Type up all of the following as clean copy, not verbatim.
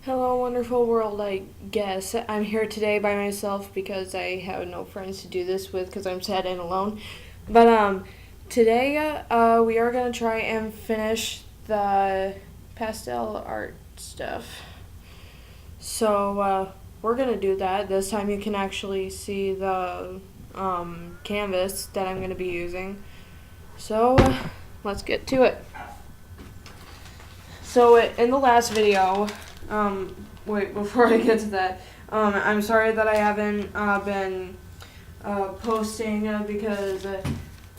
Hello, wonderful world, I guess. I'm here today by myself because I have no friends to do this with because I'm sad and alone. But today we are going to try and finish the pastel art stuff. So we're going to do that. This time you can actually see the canvas that I'm going to be using. So let's get to it. So in the last video, wait, before I get to that, I'm sorry that I haven't been posting because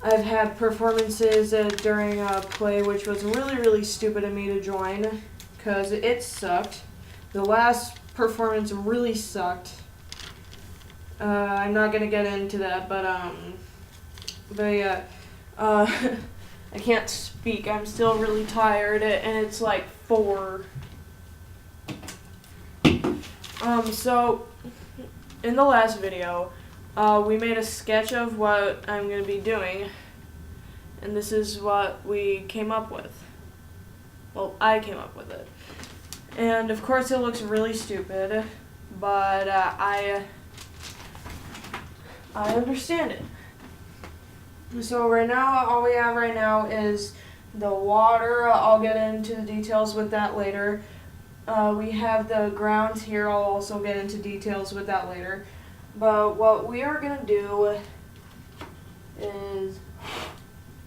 I've had performances during play, which was really, really stupid of me to join because it sucked. The last performance really sucked. I'm not gonna get into that, but yeah, I can't speak. I'm still really tired, and it's like 4. So in the last video, we made a sketch of what I'm gonna be doing, and this is what we came up with. Well, I came up with it, and of course it looks really stupid, but I understand it. So right now, all we have right now is the water. I'll get into the details with that later. We have the grounds here. I'll also get into details with that later. But what we are going to do is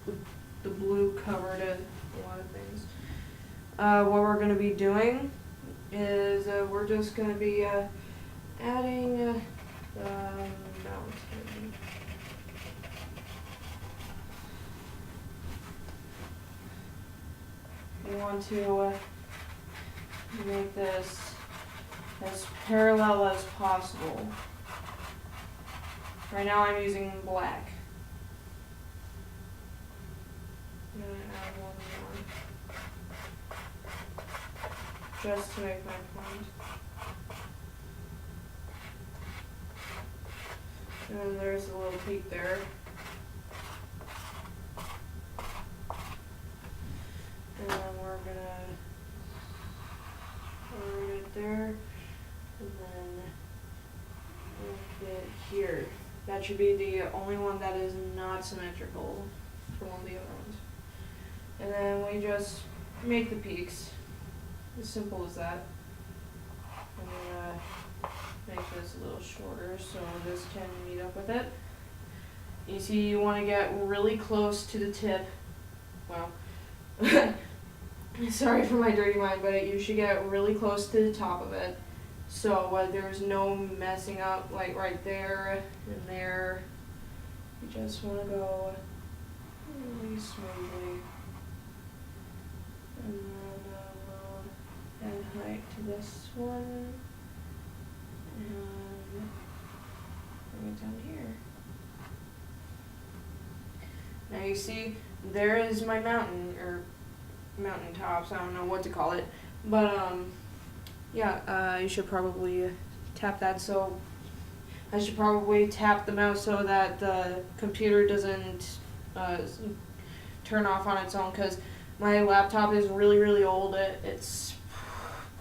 the blue covered a lot of things. What we're going to be doing is we're just going to be adding the mountain. We want to make this as parallel as possible. Right now I'm using black. I'm going to add one more just to make my point. And then there's a little peak there. And then we're gonna write it there, and then with it here. That should be the only one that is not symmetrical for one of the other ones. And then we just make the peaks. As simple as that. I'm gonna make this a little shorter so this can meet up with it. You see, you want to get really close to the tip. Wow. Sorry for my dirty mind, but you should get really close to the top of it. So there's no messing up, like right there and there. You just want to go really smoothly. And then we'll add height to this one. And bring it down here. Now you see, there is my mountain, or mountaintops, I don't know what to call it, but yeah, you should probably tap that. So I should probably tap the mouse so that the computer doesn't turn off on its own, because my laptop is really, really old. It's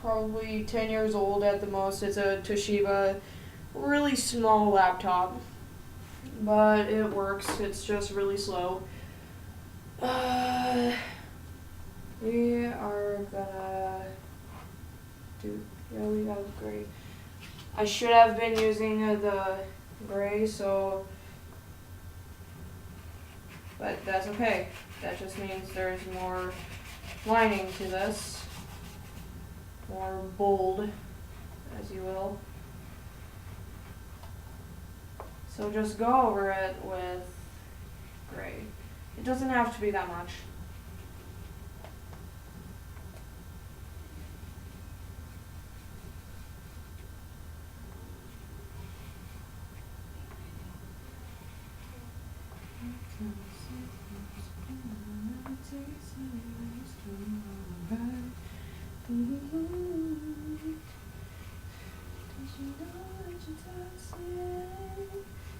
probably 10 years old at the most. It's a Toshiba, really small laptop, but it works. It's just really slow. We are gonna do, yeah, we got gray. I should have been using the gray, so, but that's okay. That just means there's more lining to this, more bold, as you will. So just go over it with gray. It doesn't have to be that much.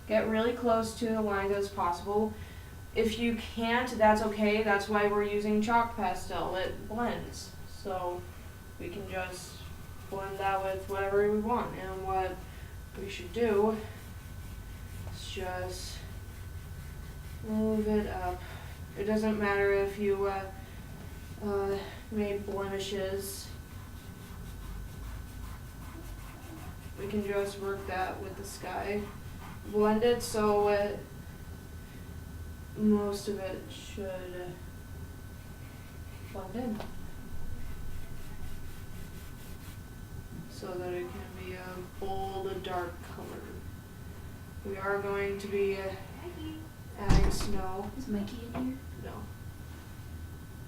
Get really close to the lines as possible. If you can't, that's okay. That's why we're using chalk pastel. It blends. So we can just blend that with whatever we want. And what we should do is just move it up. It doesn't matter if you made blemishes. We can just work that with the sky. Blend it so most of it should blend in, so that it can be a bold, dark color. We are going to be adding snow. Is Mikey in here? No.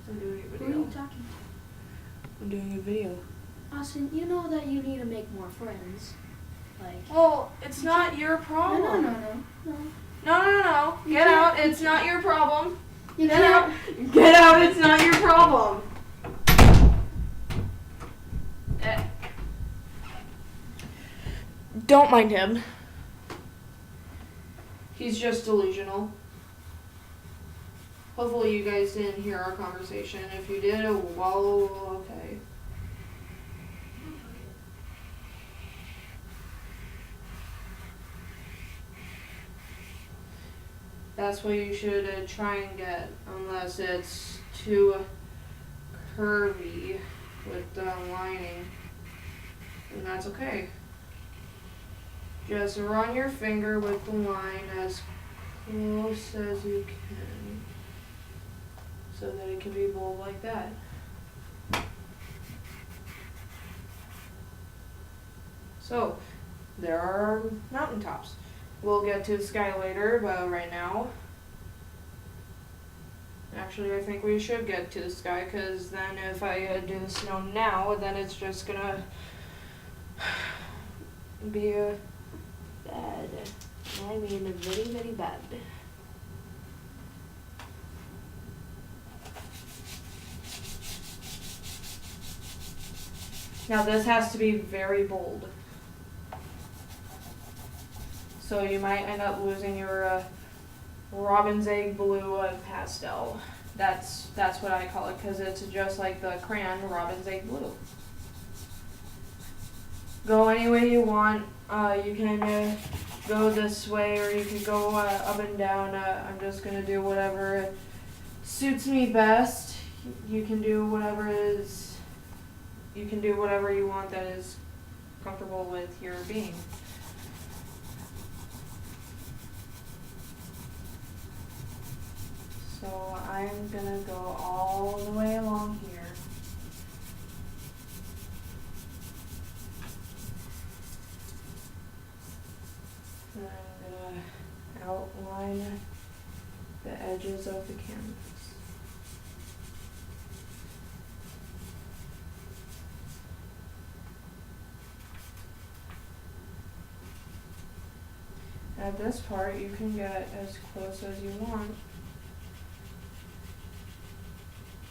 I'm doing a Who are video. you talking to? I'm doing a video. Austin, you know that you need to make more friends. Like. Well, it's not your problem. No. No. Get out. It's not your problem. You Get can't. out. Get out. It's not your problem. Don't mind him. He's just delusional. Hopefully you guys didn't hear our conversation. If you did, well, okay. That's what you should try and get, unless it's too curvy with the lining. And that's okay. Just run your finger with the line as close as you can, so that it can be bold like that. So, there are our mountaintops. We'll get to the sky later, but right now, actually I think we should get to the sky, because then if I do the snow now, then it's just gonna be bad. I mean very, very bad. Now this has to be very bold. So you might end up losing your robin's egg blue pastel. That's what I call it, because it's just like the crayon robin's egg blue. Go any way you want. You can go this way, or you can go up and down. I'm just gonna do whatever suits me best. You can do whatever is. You can do whatever you want that is comfortable with your being. So I'm gonna go all the way along here. And I'm gonna outline the edges of the canvas. At this part, you can get as close as you want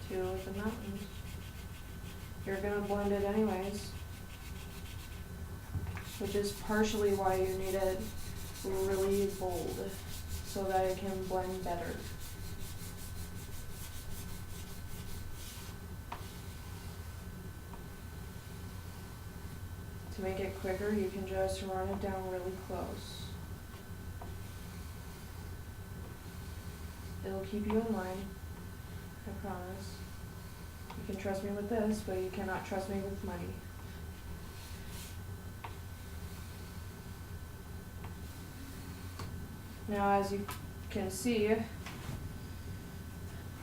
to the mountains. You're gonna blend it anyways, which is partially why you need it really bold, so that it can blend better. To make it quicker, you can just run it down really close. It'll keep you in line, I promise. You can trust me with this, but you cannot trust me with money. Now, as you can see,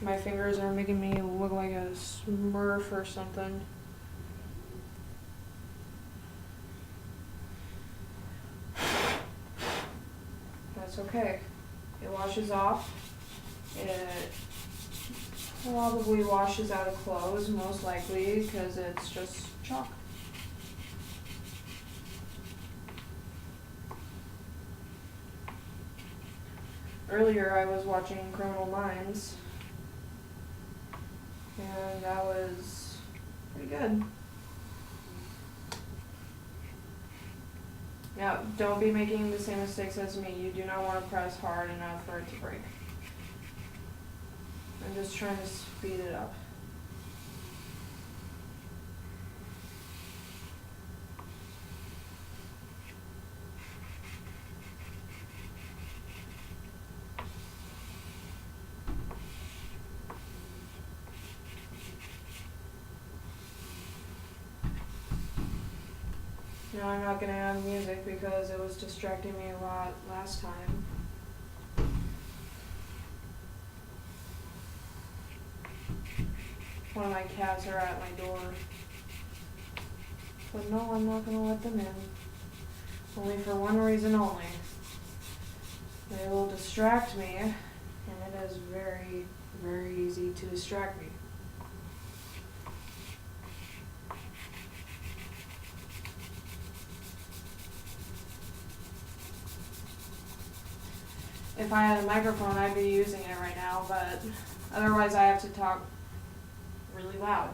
my fingers are making me look like a Smurf or something. That's okay. It washes off. It probably washes out of clothes, most likely, because it's just chalk. Earlier I was watching Criminal Minds, and that was pretty good. Now, don't be making the same mistakes as me. You do not want to press hard enough for it to break. I'm just trying to speed it up. Now I'm not gonna have music because it was distracting me a lot last time. One of my cats are at my door. But no, I'm not gonna let them in. Only for one reason only. They will distract me, and it is very, very easy to distract me. If I had a microphone, I'd be using it right now, but otherwise I have to talk really loud.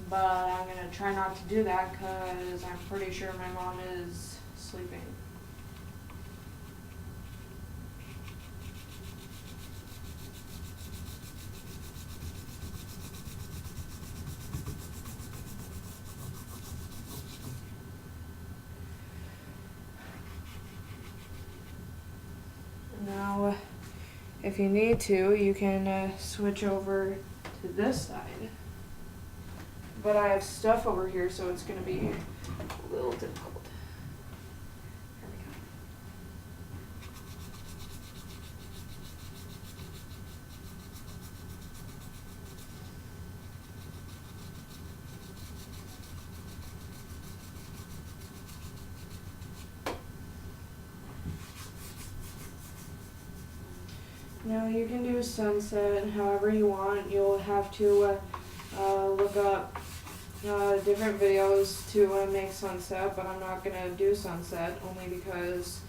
But I'm gonna try not to do that because I'm pretty sure my mom is sleeping. Now, if you need to, you can switch over to this side. But I have stuff over here, so it's going to be a little difficult. Here we go. Now you can do sunset however you want. You'll have to look up different videos to make sunset, but I'm not going to do sunset only because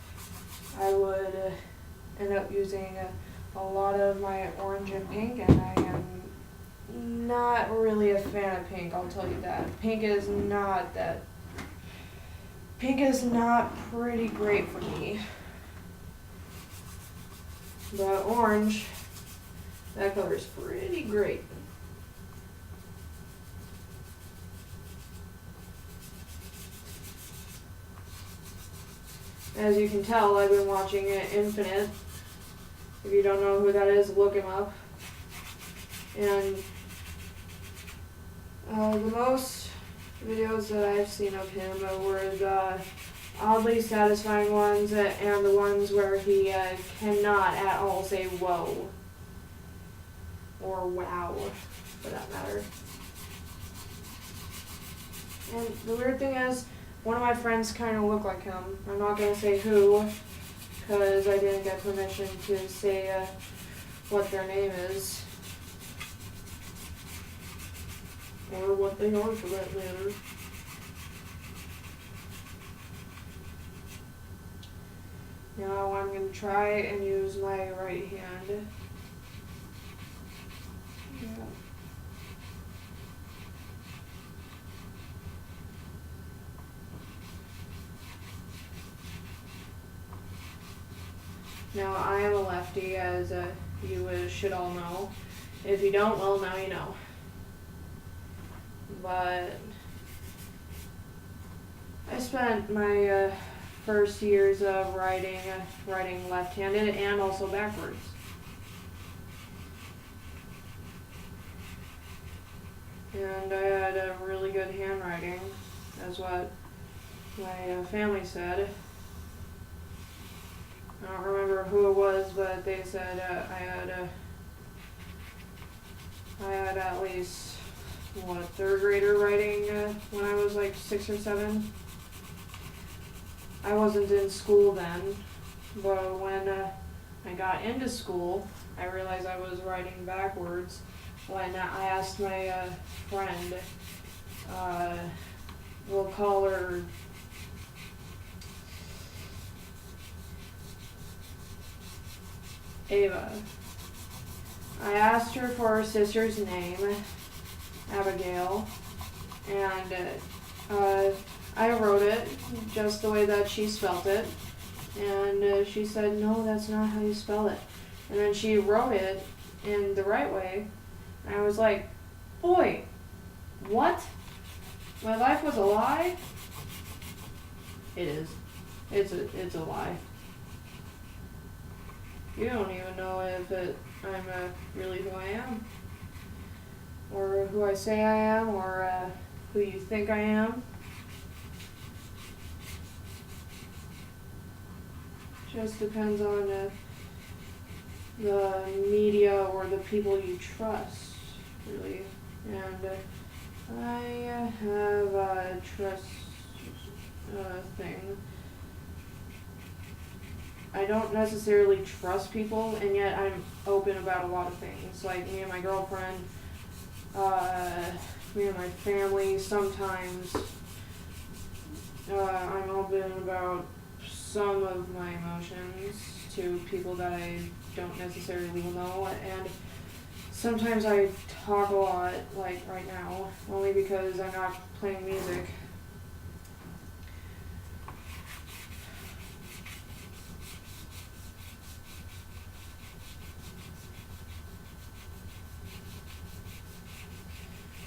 I would end up using a lot of my orange and pink, and I am not really a fan of pink, I'll tell you that. Pink is not pretty great for me. But orange, that color is pretty great. As you can tell, I've been watching Infinite. If you don't know who that is, look him up. And the most videos that I've seen of him were the oddly satisfying ones and the ones where he cannot at all say whoa or wow, for that matter. And the weird thing is, one of my friends kind of look like him. I'm not going to say who, because I didn't get permission to say what their name is. Or what they are, for that matter. Now I'm going to try and use my right hand. Yeah. Now I am a lefty, as you should all know. If you don't, well, now you know. But I spent my first years of writing left-handed and also backwards. And I had a really good handwriting, that's what my family said. I don't remember who it was, but they said I had at least, third grader writing when I was like 6 or 7. I wasn't in school then, but when I got into school, I realized I was writing backwards. When I asked my friend, we'll call her Ava. I asked her for her sister's name, Abigail, and I wrote it just the way that she spelt it, and she said, no, that's not how you spell it. And then she wrote it in the right way, and I was like, boy, what? My life was a lie? It is. It's a lie. You don't even know if I'm really who I am, or who I say I am, or who you think I am. just depends on the media or the people you trust, really. And I have a trust thing. I don't necessarily trust people, and yet I'm open about a lot of things. Like me and my girlfriend, me and my family. Sometimes I'm open about some of my emotions to people that I don't necessarily know, and sometimes I talk a lot, like right now, only because I'm not playing music.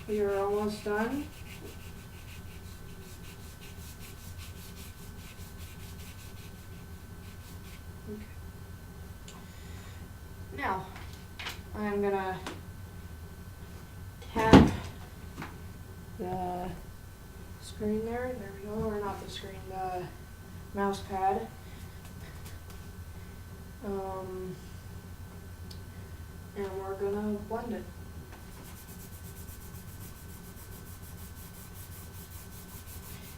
You're almost done. Okay. Now, I'm gonna tap the screen there. There we go. Or not the screen, the mouse pad. And we're gonna blend it.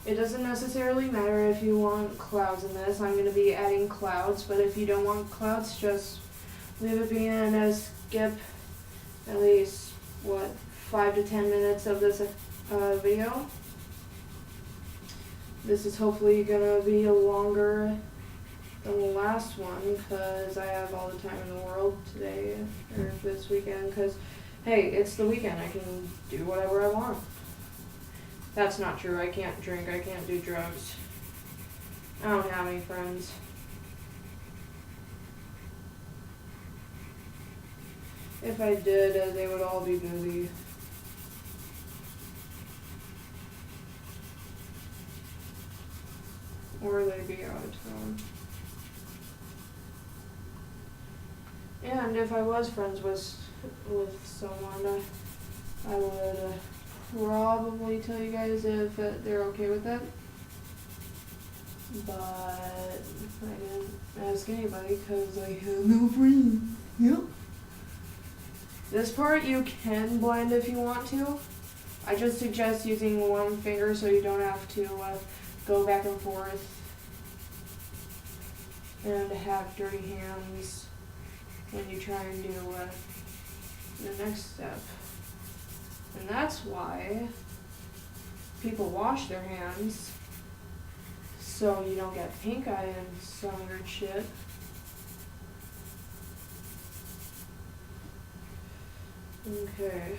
It doesn't necessarily matter if you want clouds in this. I'm going to be adding clouds, but if you don't want clouds, just leave it be and skip at least, 5 to 10 minutes of this video. This is hopefully going to be longer than the last one because I have all the time in the world today or this weekend because, hey, it's the weekend. I can do whatever I want. That's not true. I can't drink. I can't do drugs. I don't have any friends. If I did, they would all be busy. Or they'd be out of town. And if I was friends with someone, I would probably tell you guys if they're okay with it. But I didn't ask anybody because I have no friends. Yep. This part you can blend if you want to. I just suggest using one finger so you don't have to go back and forth and have dirty hands when you try and do the next step. And that's why people wash their hands so you don't get pink eye and some weird shit. Okay.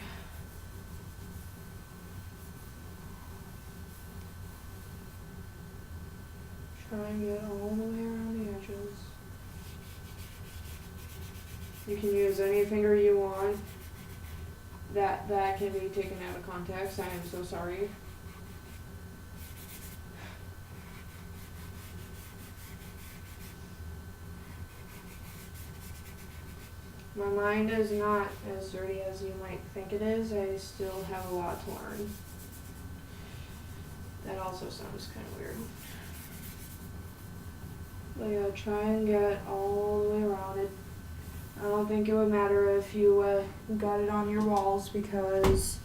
Try and get all the way around the edges. You can use any finger you want. That can be taken out of context. I am so sorry. My mind is not as dirty as you might think it is. I still have a lot to learn. That also sounds kind of weird. But yeah, try and get all the way around it. I don't think it would matter if you got it on your walls because,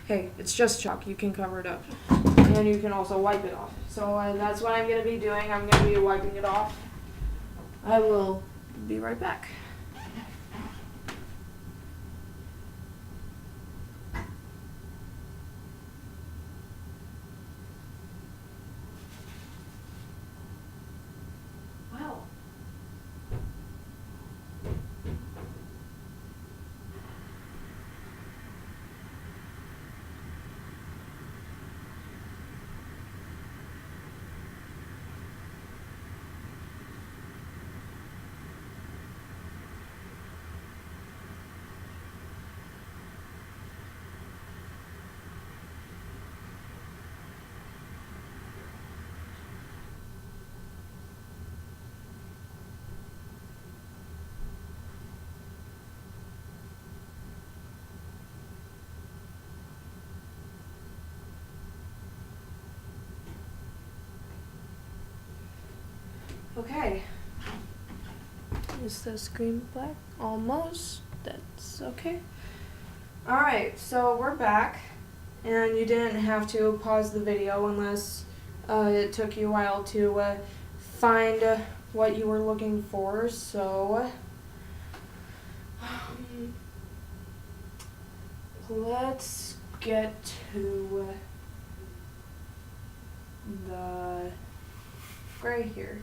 hey, it's just chalk. You can cover it up. And you can also wipe it off. So that's what I'm going to be doing. I'm going to be wiping it off. I will be right back. Okay, Is the screen black? Almost. That's okay. Alright, so we're back. And you didn't have to pause the video unless it took you a while to find what you were looking for. So let's get to the gray here.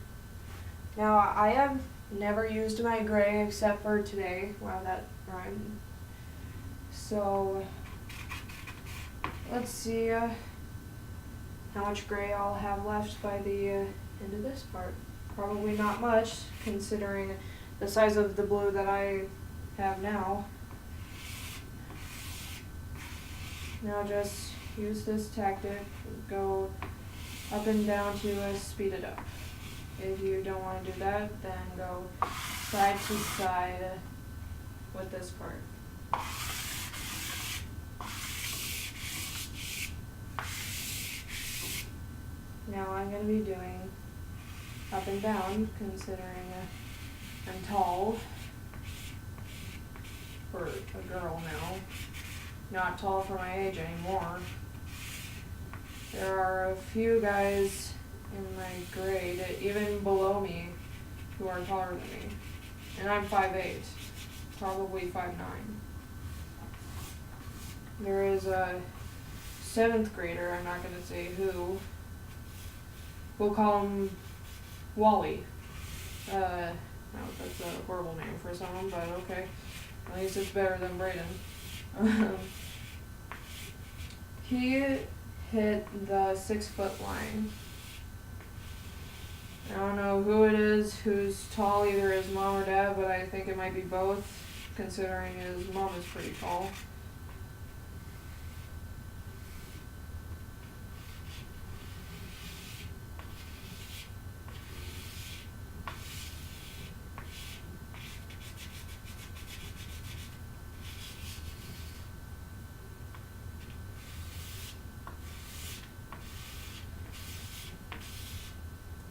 Now, I have never used my gray except for today. Wow, that rhymed. So let's see how much gray I'll have left by the end of this part. Probably not much, considering the size of the blue that I have now. Now just use this tactic, go up and down to speed it up. If you don't want to do that, then go side to side with this part. Now I'm going to be doing up and down, considering I'm tall for a girl now. Not tall for my age anymore. There are a few guys in my grade, even below me, who are taller than me. And I'm 5'8", probably 5'9". There is a 7th grader, I'm not going to say who. We'll call him Wally. No, that's a horrible name for someone, but okay. At least it's better than Brayden. He hit the 6-foot line. I don't know who it is who's tall, either his mom or dad, but I think it might be both, considering his mom is pretty tall.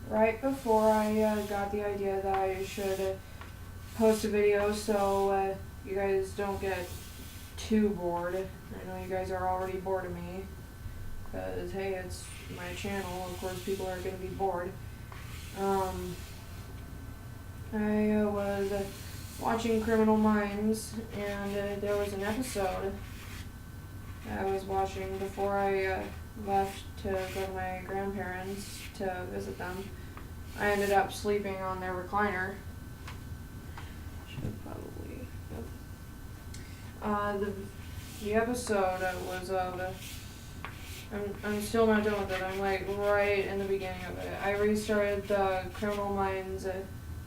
Right before I got the idea that I should post a video so you guys don't get too bored. I know you guys are already bored of me, because hey, it's my channel, of course people are going to be bored. I was watching Criminal Minds, and there was an episode I was watching before I left to go to my grandparents to visit them. I ended up sleeping on their recliner. Should probably. Yep. The episode was of. I'm still not done with it. I'm like right in the beginning of it. I restarted the Criminal Minds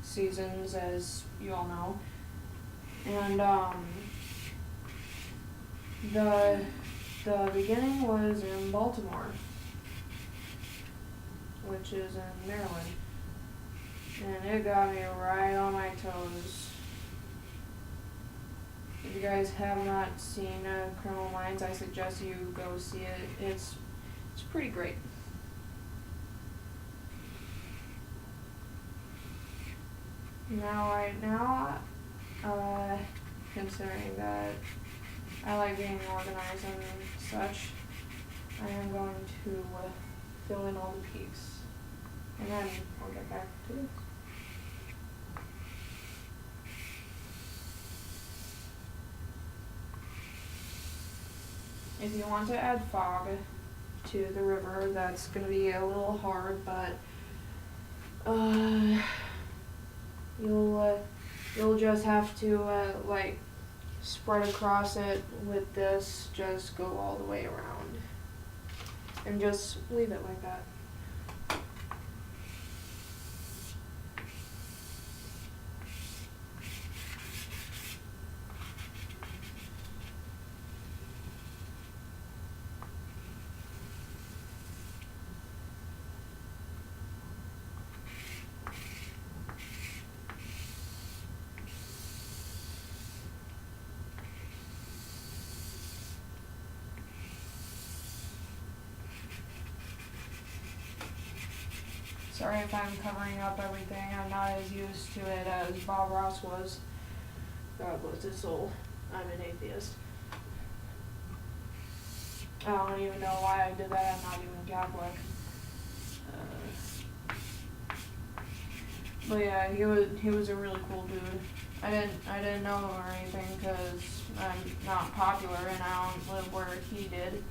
seasons, as you all know, and the beginning was in Baltimore, which is in Maryland. And it got me right on my toes. If you guys have not seen Criminal Minds, I suggest you go see it. It's pretty great. Now, right now, considering that I like being organized and such, I am going to fill in all the peaks. And then I'll get back to this. If you want to add fog to the river, that's going to be a little hard, but you'll just have to like spread across it with this, just go all the way around and just leave it like that. Sorry if I'm covering up everything. I'm not as used to it as Bob Ross was. God bless his soul. I'm an atheist. I don't even know why I did that. I'm not even Catholic. But yeah, he was a really cool dude. I didn't know him or anything because I'm not popular and I don't live where he did.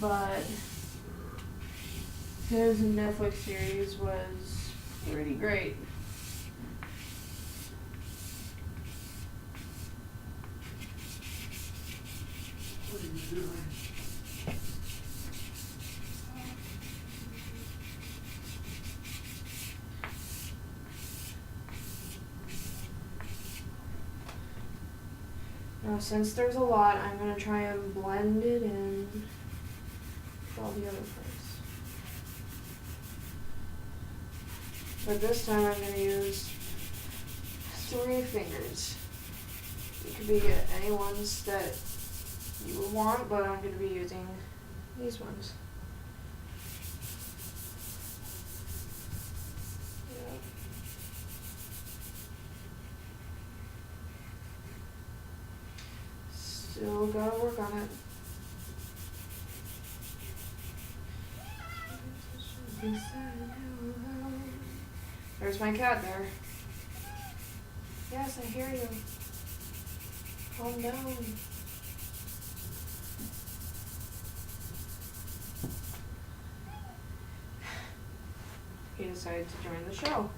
But his Netflix series was pretty great. What are you doing? Now, since there's a lot, I'm going to try and blend it in with all the other parts. But this time I'm going to use 3 fingers. It could be any ones that you would want, but I'm going to be using these ones. Still gotta work on it. There's my cat there. Yes, I hear you. Calm down. He decided to join the show.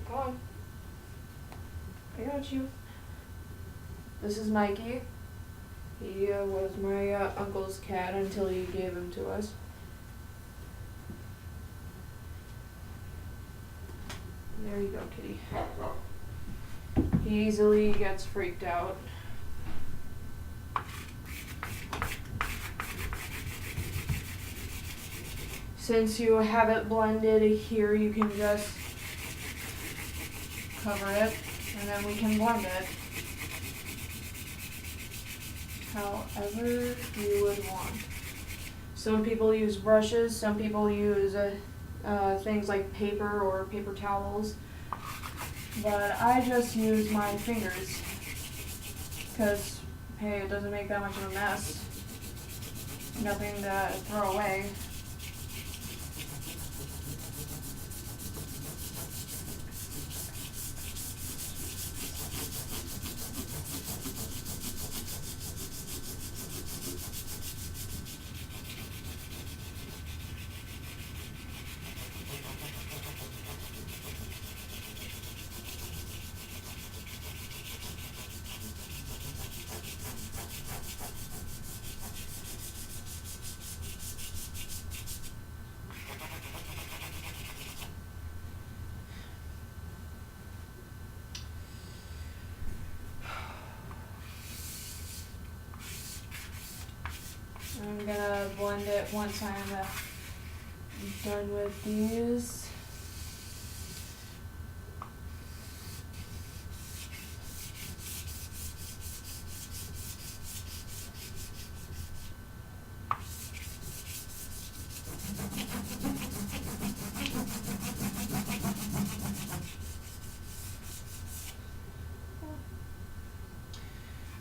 Come on. I got you. This is Mikey. He was my uncle's cat until he gave him to us. There you go, kitty. He easily gets freaked out. Since you have it blended here, you can just cover it and then we can blend it however you would want. Some people use brushes, some people use things like paper or paper towels, but I just use my fingers because, hey, it doesn't make that much of a mess. Nothing to throw away. I'm gonna blend it once I'm done with these.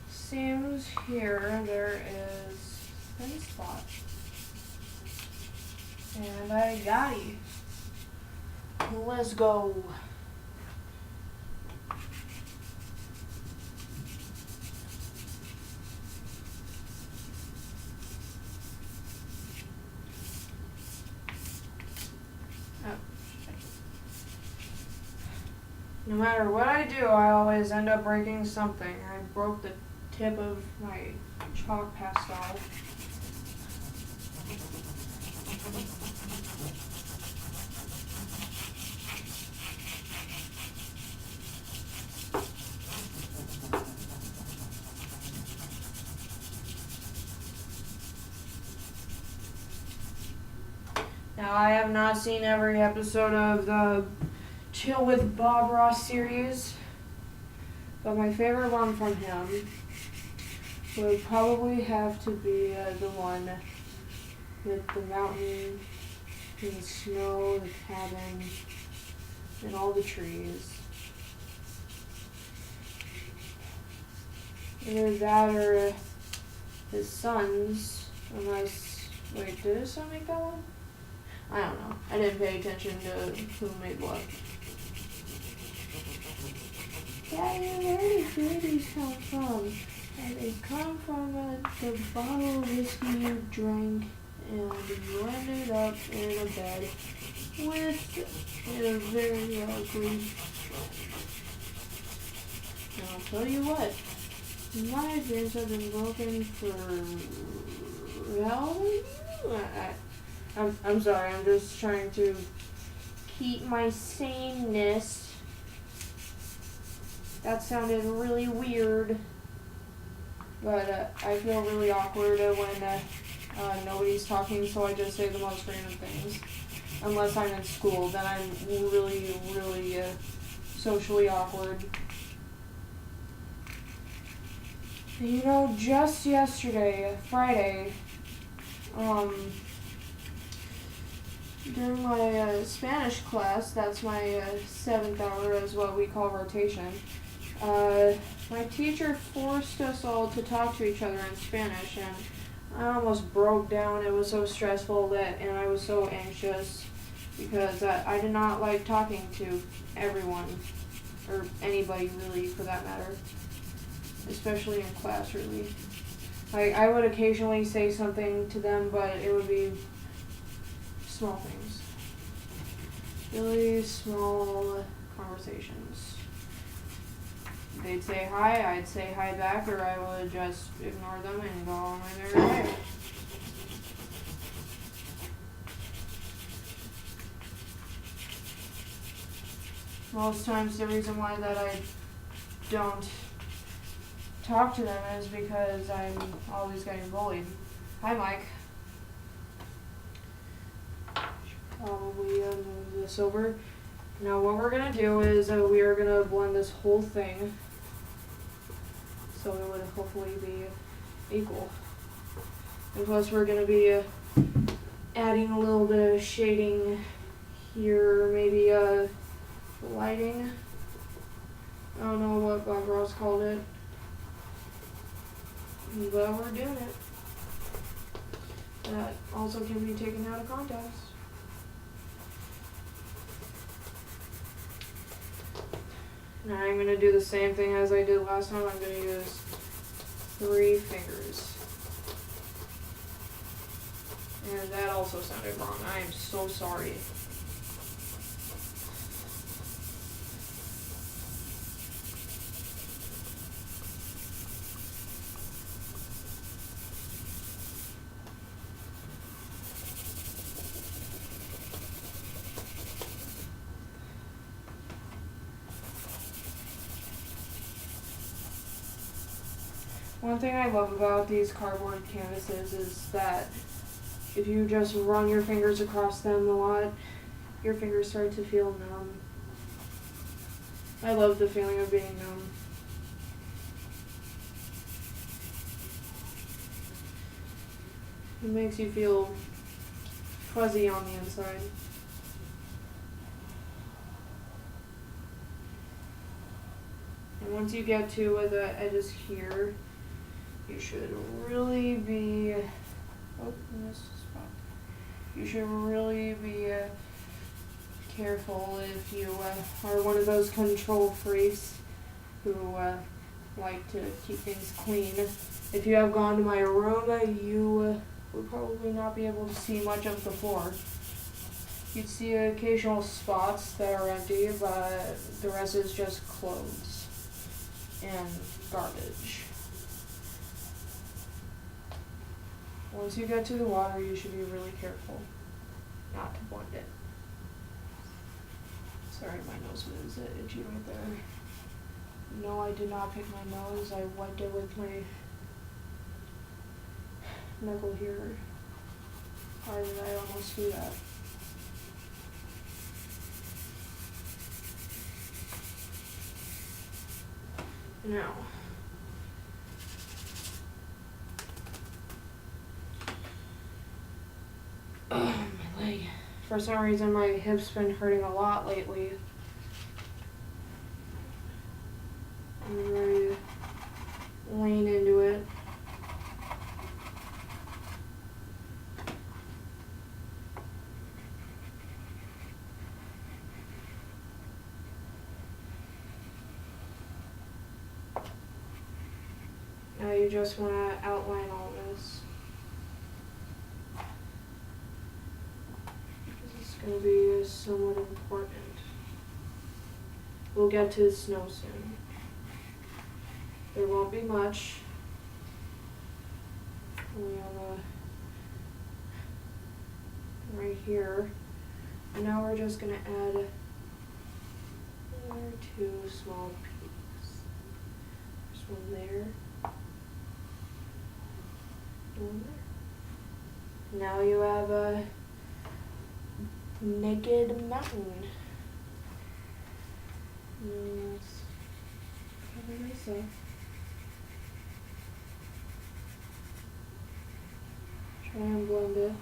Seems here there is thin spot. And I got it. Let's go. No matter what I do, I always end up breaking something. I broke the tip of my chalk pastel. Now, I have not seen every episode of the Chill with Bob Ross series, but my favorite one from him would probably have to be the one with the mountain and the snow, the cabin, and all the trees. Either that or his sons, unless, wait, did his son make that one? I don't know. I didn't pay attention to who made what. Daddy, where did babies come from? And they come from the bottle of whiskey you drank, and you ended up in a bed with a very ugly friend. And I'll tell you what, my dreams have been broken for how many? I'm sorry, I'm just trying to keep my saneness. That sounded really weird. But I feel really awkward when nobody's talking, so I just say the most random things. Unless I'm in school, then I'm really, really socially awkward. You know, just yesterday, Friday, during my Spanish class, that's my 7th hour, is what we call rotation, my teacher forced us all to talk to each other in Spanish, and I almost broke down. It was so stressful and I was so anxious because I did not like talking to everyone, or anybody really for that matter, especially in class really. Like, I would occasionally say something to them, but it would be small things. Really small conversations. They'd say hi, I'd say hi back, or I would just ignore them and go on my merry way. Most times the reason why that I don't talk to them is because I'm always getting bullied. Hi, Mike. Probably move this over. Now what we're going to do is we are going to blend this whole thing so it would hopefully be equal. And plus we're going to be adding a little bit of shading here, maybe lighting. I don't know what Bob Ross called it, but we're doing it. That also can be taken out of context. Now I'm going to do the same thing as I did last time. I'm going to use 3 fingers. And that also sounded wrong. I am so sorry. One thing I love about these cardboard canvases is that if you just run your fingers across them a lot, your fingers start to feel numb. I love the feeling of being numb. It makes you feel fuzzy on the inside. And once you get to the edges here, you should really be, you should really be careful if you are one of those control freaks who like to keep things clean. If you have gone to my room, you would probably not be able to see much of the floor. You'd see occasional spots that are empty, but the rest is just clothes and garbage. Once you get to the water, you should be really careful not to blend it. Sorry, my nose was itchy right there. No, I did not pick my nose. I wiped it with my knuckle here. Why did I almost do that? Now, oh, my leg. for some reason my hip's been hurting a lot lately. I'm ready to lean into it. Now you just want to outline all this. This is going to be somewhat important. We'll get to the snow soon. There won't be much. We have right here. And now we're just going to add 1 or 2 small peaks. There's one there. One there. Now you have a naked mountain. Let's cover this up. Try and blend it.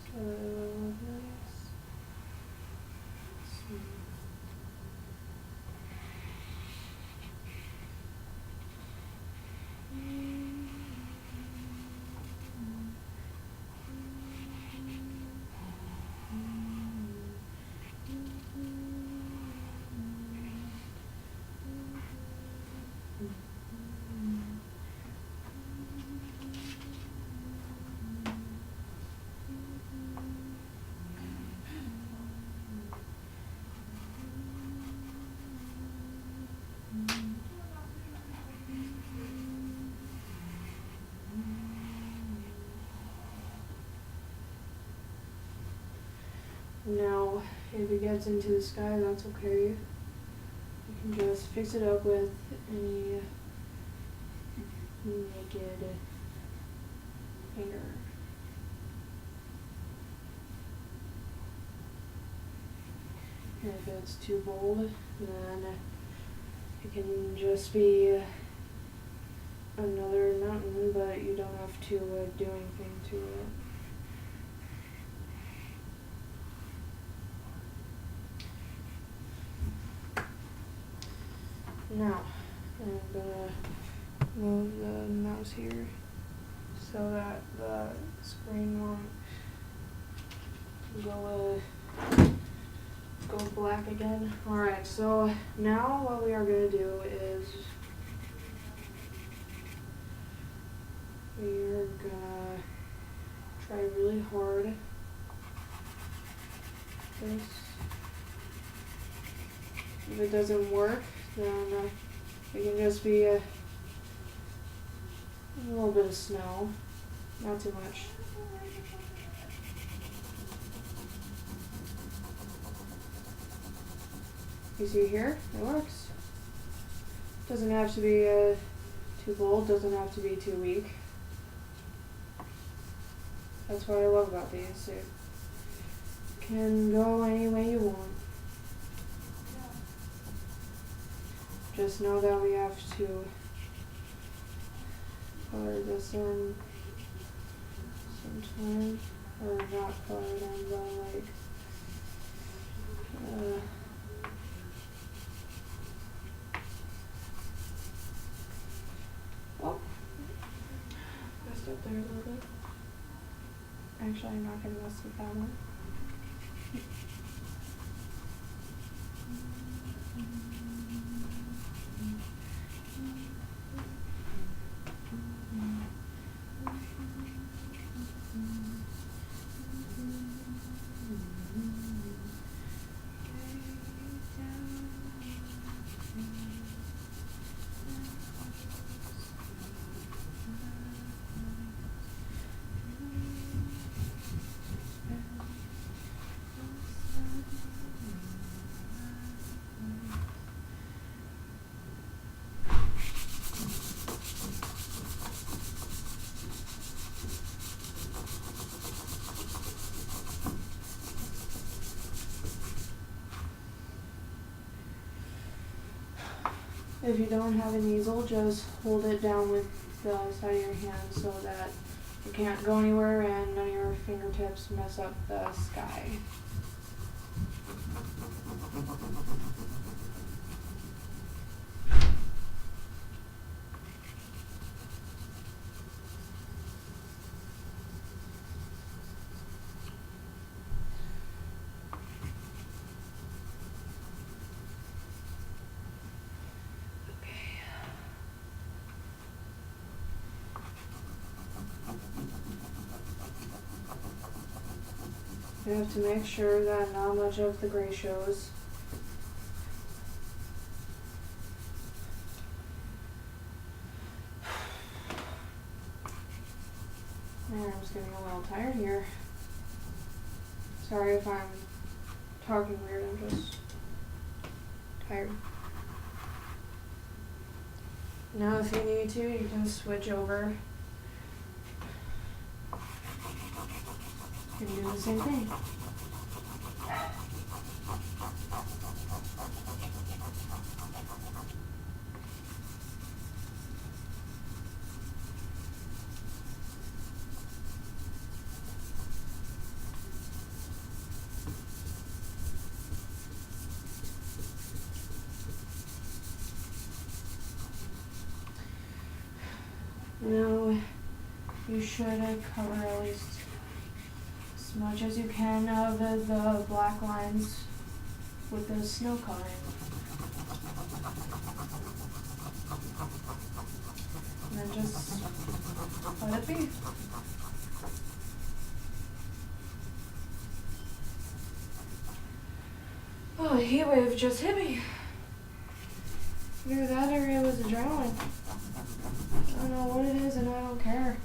So nice. Now, if it gets into the sky, that's okay. You can just fix it up with any naked finger. And if it's too bold, then it can just be another mountain, but you don't have to do anything to it. Now, I'm gonna move the mouse here so that the screen won't go black again. Alright, so now what we are gonna do is we're gonna try really hard this. If it doesn't work, then it can just be a little bit of snow, not too much. You see here, it works. Doesn't have to be too bold, doesn't have to be too weak. That's what I love about these. It can go any way you want. Just know that we have to color this in sometime, or not color it in, but like, oh, messed up there a little bit. Actually, I'm not gonna mess with that one. If you don't have an easel, just hold it down with the side of your hand so that it can't go anywhere and none of your fingertips mess up the sky. You have to make sure that not much of the gray shows. My arm's getting a little tired here. Sorry if I'm talking weird, I'm just tired. Now if you need to, you can switch over and do the same thing. Now you should cover at least as much as you can of the black lines with the snow coloring. And then just let it be. Oh, a heat wave just hit me. Either that or it was adrenaline. I don't know what it is and I don't care.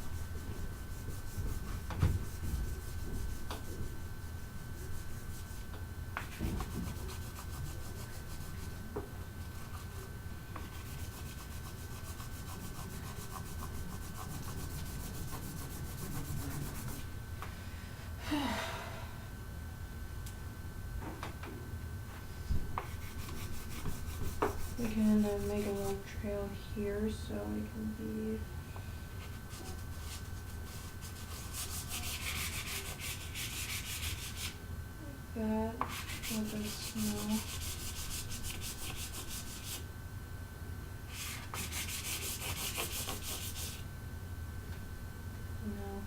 We can make a little trail here so it can be like that with the snow. No.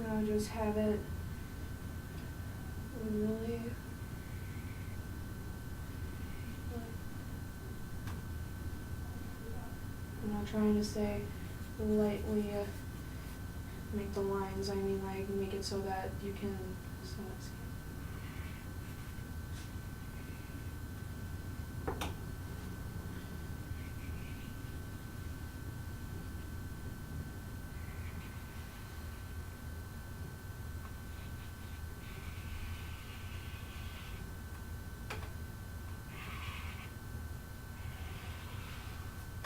Now just have it really I'm not trying to say lightly make the lines, I mean like make it so that you can somewhat see.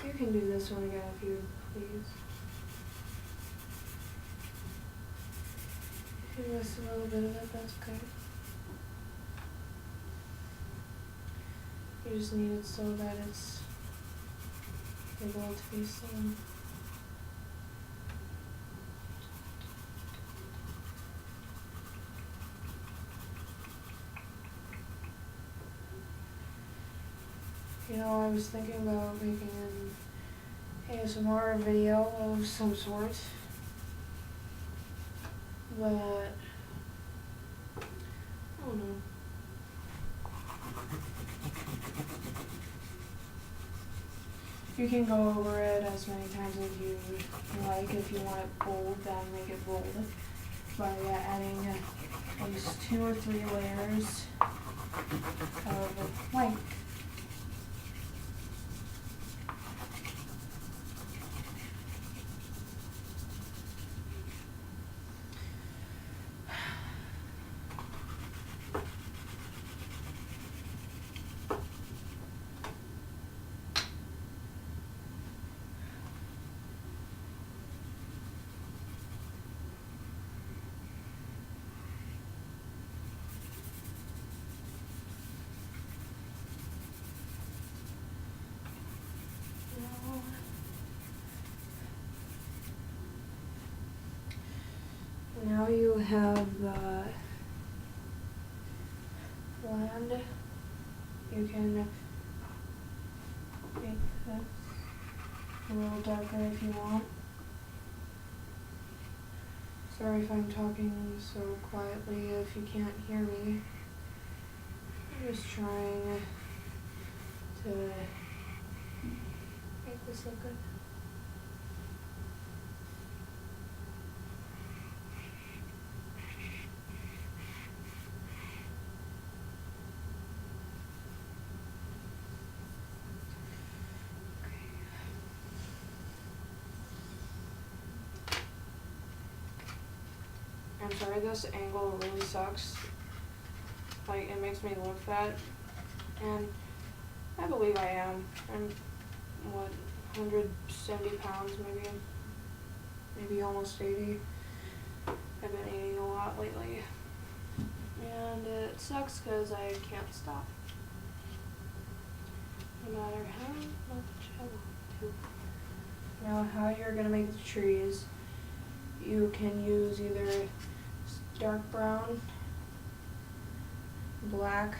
You can do this one again if you please. If you miss a little bit of it, that's okay. You just need it so that it's able to be seen. You know, I was thinking about making an ASMR video of some sort, but I don't know. You can go over it as many times as you like. If you want it bold, then make it bold by adding at least 2 or 3 layers of white. Now you have the land. You can make this a little darker if you want. Sorry if I'm talking so quietly if you can't hear me. I'm just trying to make this look good. I'm sorry, this angle really sucks. Like, it makes me look fat. And I believe I am. I'm, 170 pounds maybe? Maybe almost 80. I've been eating a lot lately. And it sucks because I can't stop. No matter how much I want to. Now, how you're going to make the trees, you can use either dark brown, black,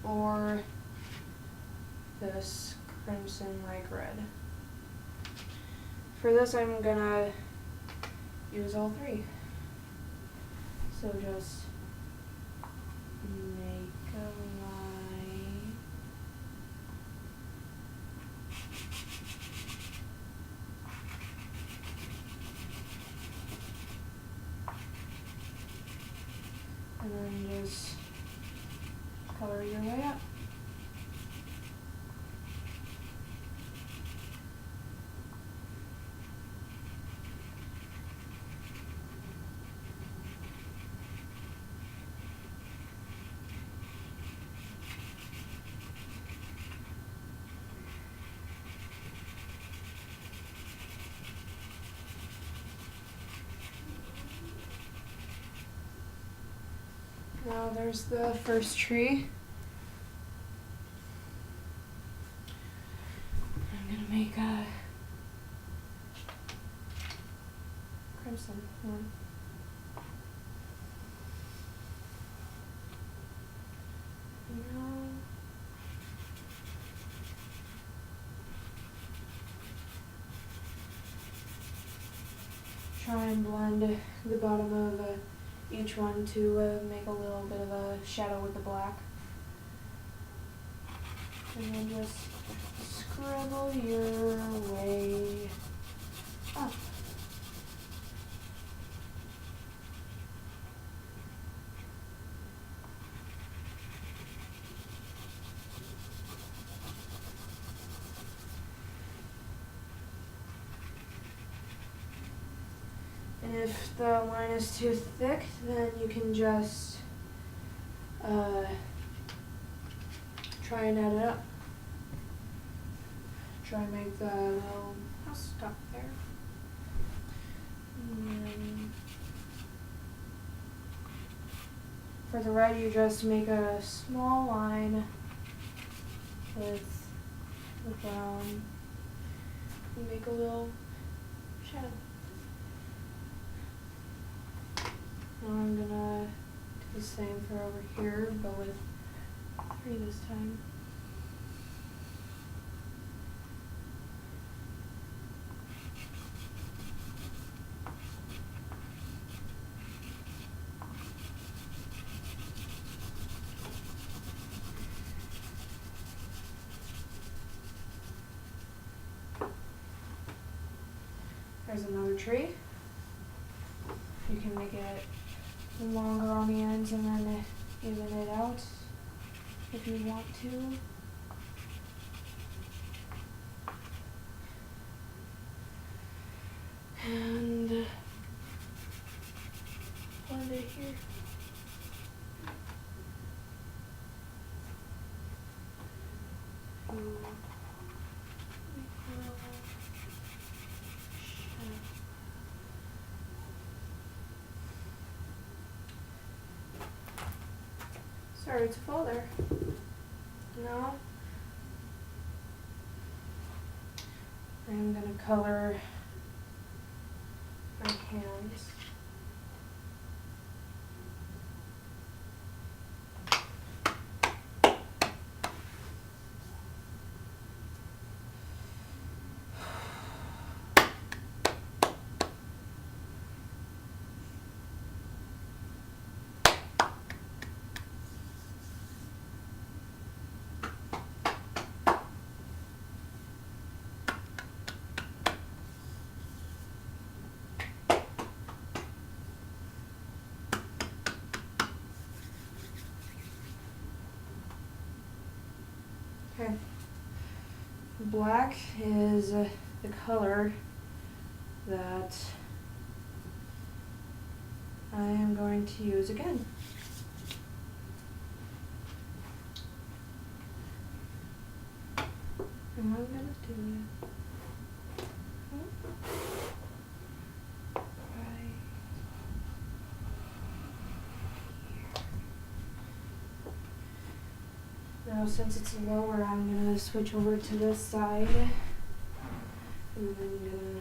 or this crimson like red. For this I'm gonna use all three. So just make a line. And then just color your way up. Now there's the first tree. I'm gonna make a crimson one. Now, try and blend the bottom of each one to make a little bit of a shadow with the black. And then just scribble your way up. And if the line is too thick, then you can just try and add it up. Try and make the little house stop there. And for the red, you just make a small line with the brown. You make a little shadow. Now I'm gonna do the same for over here, but with 3 this time. There's another tree. You can make it longer on the ends and then even it out. if you want to. And blend it here. Sorry to fall there. Now I'm gonna color my hands. Okay. Black is the color that I am going to use again. And I'm gonna do it right here. Now since it's lower, I'm gonna switch over to this side. And I'm gonna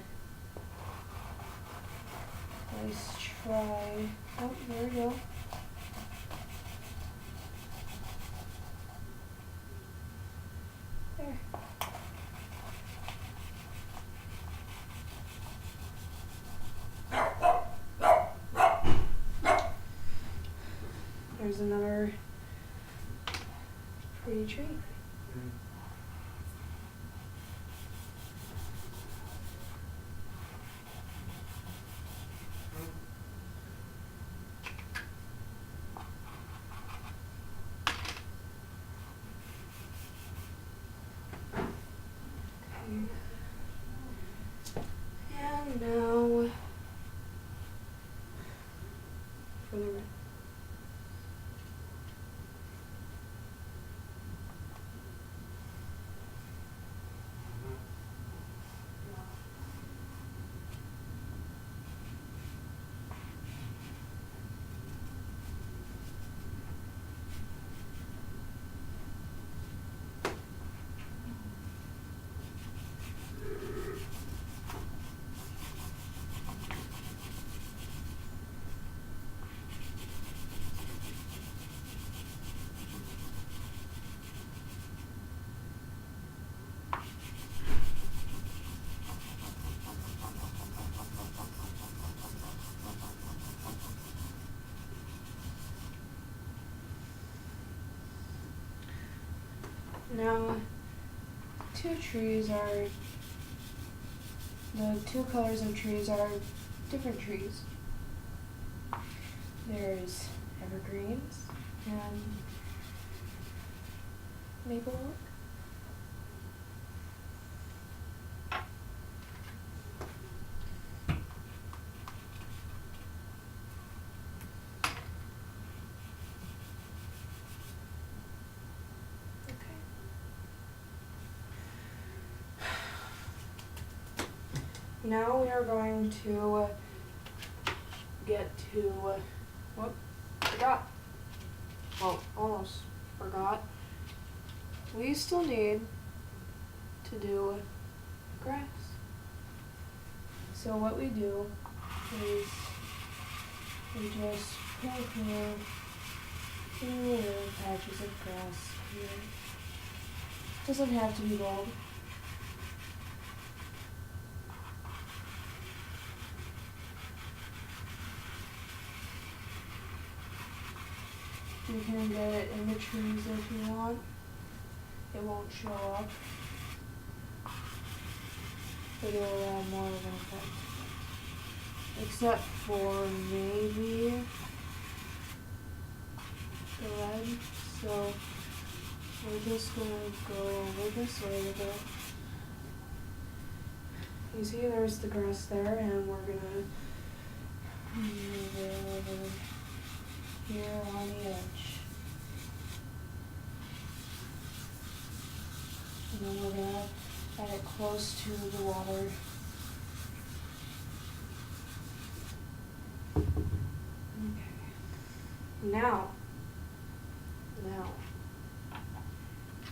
let's try, oh, there we go. There. There's another pretty tree. And now for the red. Now, the two colors of trees are different trees. There's evergreens and maple oak. Now we are going to get to, whoop, forgot. Well, almost forgot. We still need to do grass. So what we do is we just put here two little patches of grass here. Doesn't have to be bold. You can get it in the trees if you want. It won't show up. But it will have more of an effect. Except for maybe the red. So we're just gonna go over this way with it. You see, there's the grass there, and we're gonna move it over here on the edge. And then we're gonna add it close to the water. Okay. Now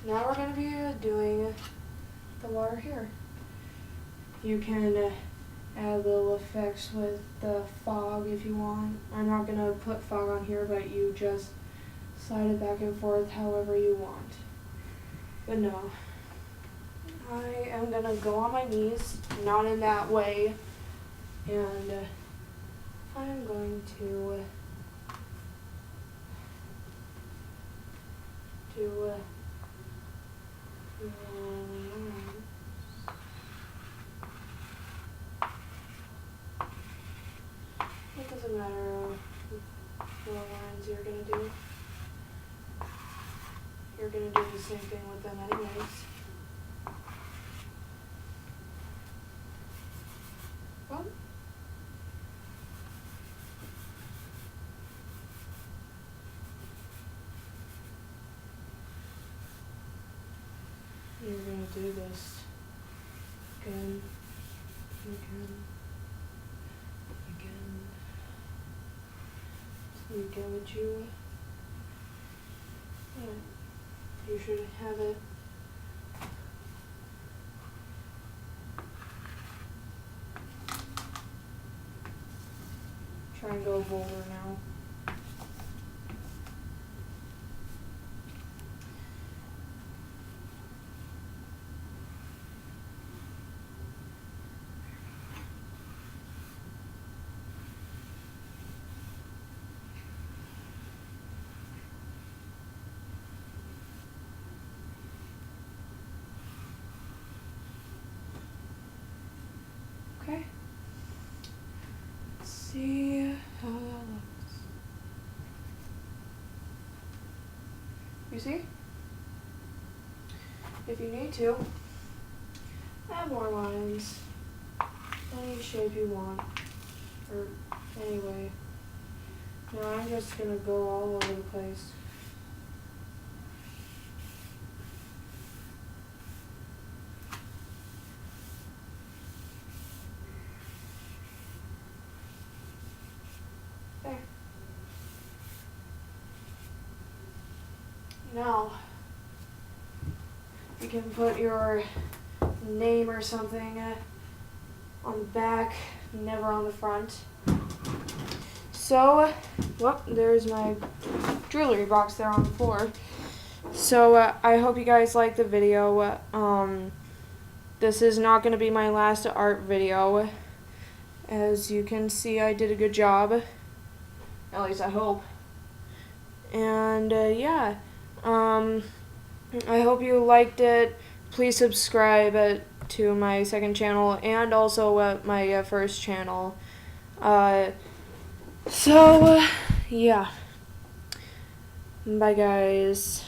we're going to be doing the water here. You can add little effects with the fog if you want. I'm not going to put fog on here, but you just slide it back and forth however you want. But no, I am going to go on my knees, not in that way, and I'm going to it doesn't matter what lines you're going to do. You're going to do the same thing with them anyways. Well, you're going to do this again, so you get what you should have it. Try and go bolder now. Okay. Let's see how that looks. You see? If you need to, add more lines. Any shape you want. Or anyway. No, I'm just gonna go all over the place. There. Now, you can put your name or something on the back, never on the front. So, well, there's my jewelry box there on the floor. So, I hope you guys liked the video. This is not going to be my last art video. As you can see, I did a good job. At least I hope. And, yeah. I hope you liked it. Please subscribe to my second channel and also my first channel. So, yeah. Bye, guys.